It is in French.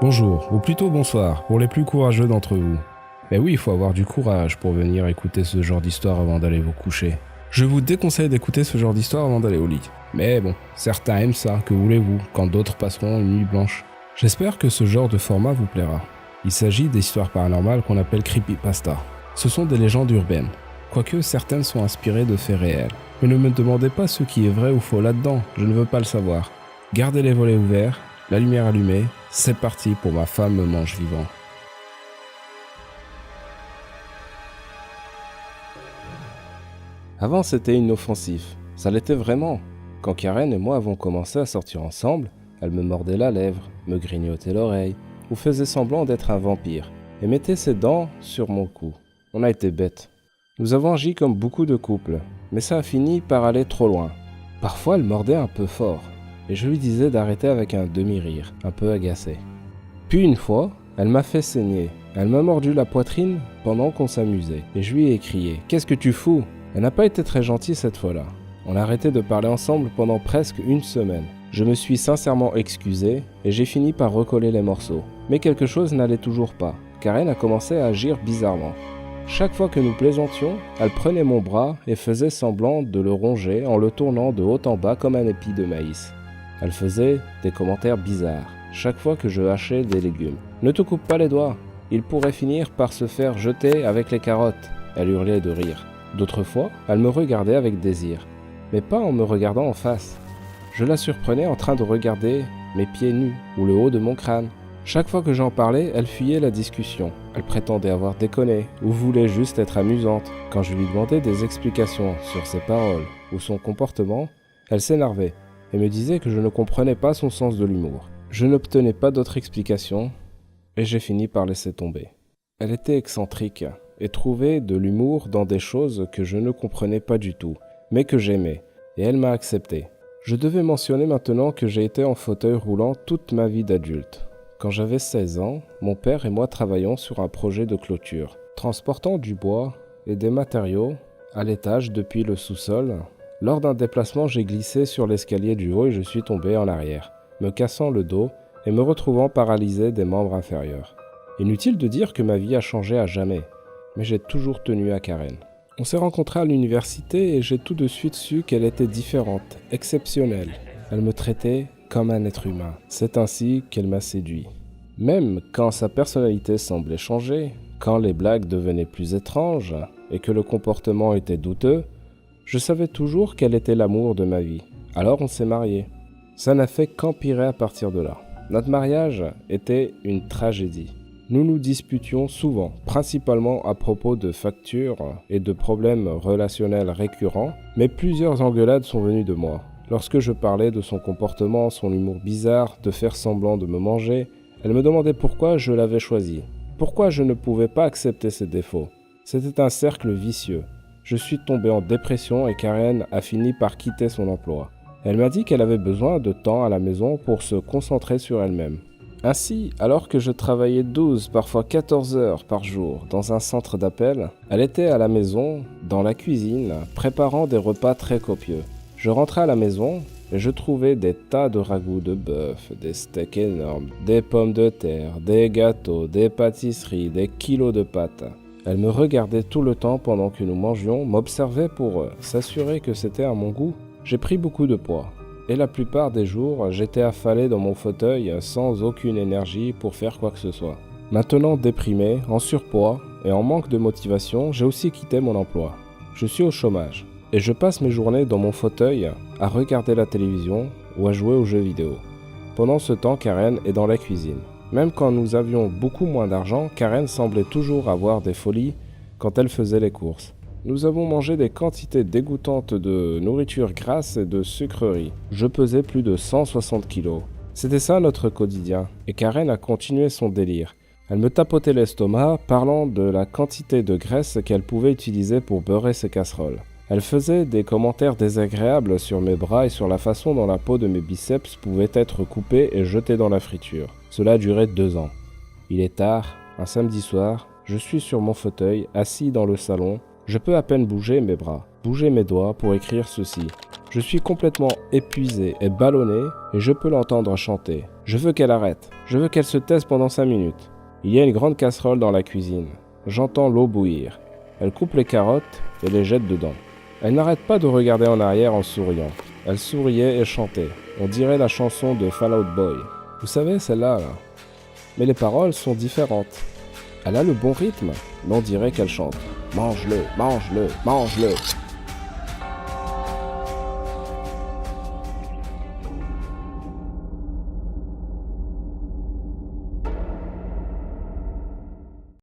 Bonjour, ou plutôt bonsoir, pour les plus courageux d'entre vous. Mais oui, il faut avoir du courage pour venir écouter ce genre d'histoire avant d'aller vous coucher. Je vous déconseille d'écouter ce genre d'histoire avant d'aller au lit. Mais bon, certains aiment ça, que voulez-vous, quand d'autres passeront une nuit blanche. J'espère que ce genre de format vous plaira. Il s'agit d'histoires paranormales qu'on appelle creepypasta. Ce sont des légendes urbaines, quoique certaines sont inspirées de faits réels. Mais ne me demandez pas ce qui est vrai ou faux là-dedans, je ne veux pas le savoir. Gardez les volets ouverts, la lumière allumée, c'est parti pour ma femme me mange vivant. Avant c'était inoffensif, ça l'était vraiment. Quand Karen et moi avons commencé à sortir ensemble, elle me mordait la lèvre, me grignotait l'oreille, ou faisait semblant d'être un vampire, et mettait ses dents sur mon cou. On a été bêtes. Nous avons agi comme beaucoup de couples, mais ça a fini par aller trop loin. Parfois elle mordait un peu fort, et je lui disais d'arrêter avec un demi-rire, un peu agacé. Puis une fois, elle m'a fait saigner. Elle m'a mordu la poitrine pendant qu'on s'amusait, et je lui ai crié « Qu'est-ce que tu fous ?» Elle n'a pas été très gentille cette fois-là. On a arrêté de parler ensemble pendant presque une semaine. Je me suis sincèrement excusé, et j'ai fini par recoller les morceaux. Mais quelque chose n'allait toujours pas. Karen a commencé à agir bizarrement. Chaque fois que nous plaisantions, elle prenait mon bras et faisait semblant de le ronger en le tournant de haut en bas comme un épi de maïs. Elle faisait des commentaires bizarres, chaque fois que je hachais des légumes. « Ne te coupe pas les doigts, il pourrait finir par se faire jeter avec les carottes !» Elle hurlait de rire. D'autres fois, elle me regardait avec désir, mais pas en me regardant en face. Je la surprenais en train de regarder mes pieds nus ou le haut de mon crâne. Chaque fois que j'en parlais, elle fuyait la discussion. Elle prétendait avoir déconné ou voulait juste être amusante. Quand je lui demandais des explications sur ses paroles ou son comportement, elle s'énervait et me disait que je ne comprenais pas son sens de l'humour. Je n'obtenais pas d'autres explications et j'ai fini par laisser tomber. Elle était excentrique et trouvait de l'humour dans des choses que je ne comprenais pas du tout, mais que j'aimais, et elle m'a accepté. Je devais mentionner maintenant que j'ai été en fauteuil roulant toute ma vie d'adulte. Quand j'avais 16 ans, mon père et moi travaillions sur un projet de clôture, transportant du bois et des matériaux à l'étage depuis le sous-sol. Lors d'un déplacement, j'ai glissé sur l'escalier du haut et je suis tombé en arrière, me cassant le dos et me retrouvant paralysé des membres inférieurs. Inutile de dire que ma vie a changé à jamais, mais j'ai toujours tenu à Karen. On s'est rencontrés à l'université et j'ai tout de suite su qu'elle était différente, exceptionnelle. Elle me traitait comme un être humain. C'est ainsi qu'elle m'a séduit. Même quand sa personnalité semblait changer, quand les blagues devenaient plus étranges et que le comportement était douteux, je savais toujours qu'elle était l'amour de ma vie. Alors on s'est mariés. Ça n'a fait qu'empirer à partir de là. Notre mariage était une tragédie. Nous nous disputions souvent, principalement à propos de factures et de problèmes relationnels récurrents, mais plusieurs engueulades sont venues de moi. Lorsque je parlais de son comportement, son humour bizarre, de faire semblant de me manger, elle me demandait pourquoi je l'avais choisi, pourquoi je ne pouvais pas accepter ses défauts. C'était un cercle vicieux. Je suis tombé en dépression et Karen a fini par quitter son emploi. Elle m'a dit qu'elle avait besoin de temps à la maison pour se concentrer sur elle-même. Ainsi, alors que je travaillais 12, parfois 14 heures par jour dans un centre d'appel, elle était à la maison, dans la cuisine, préparant des repas très copieux. Je rentrais à la maison et je trouvais des tas de ragoûts de bœuf, des steaks énormes, des pommes de terre, des gâteaux, des pâtisseries, des kilos de pâtes. Elle me regardait tout le temps pendant que nous mangions, m'observait pour s'assurer que c'était à mon goût. J'ai pris beaucoup de poids. Et la plupart des jours, j'étais affalé dans mon fauteuil sans aucune énergie pour faire quoi que ce soit. Maintenant déprimé, en surpoids et en manque de motivation, j'ai aussi quitté mon emploi. Je suis au chômage et je passe mes journées dans mon fauteuil à regarder la télévision ou à jouer aux jeux vidéo. Pendant ce temps, Karen est dans la cuisine. Même quand nous avions beaucoup moins d'argent, Karen semblait toujours avoir des folies quand elle faisait les courses. Nous avons mangé des quantités dégoûtantes de nourriture grasse et de sucreries. Je pesais plus de 160 kilos. C'était ça notre quotidien, et Karen a continué son délire. Elle me tapotait l'estomac, parlant de la quantité de graisse qu'elle pouvait utiliser pour beurrer ses casseroles. Elle faisait des commentaires désagréables sur mes bras et sur la façon dont la peau de mes biceps pouvait être coupée et jetée dans la friture. Cela a duré 2 ans. Il est tard, un samedi soir, je suis sur mon fauteuil, assis dans le salon. Je peux à peine bouger mes bras, bouger mes doigts pour écrire ceci. Je suis complètement épuisé et ballonné et je peux l'entendre chanter. Je veux qu'elle arrête. Je veux qu'elle se taise pendant 5 minutes. Il y a une grande casserole dans la cuisine. J'entends l'eau bouillir. Elle coupe les carottes et les jette dedans. Elle n'arrête pas de regarder en arrière en souriant. Elle souriait et chantait. On dirait la chanson de Fall Out Boy. Vous savez, celle-là, là. Mais les paroles sont différentes. Elle a le bon rythme, mais on dirait qu'elle chante. Mange-le, mange-le, mange-le.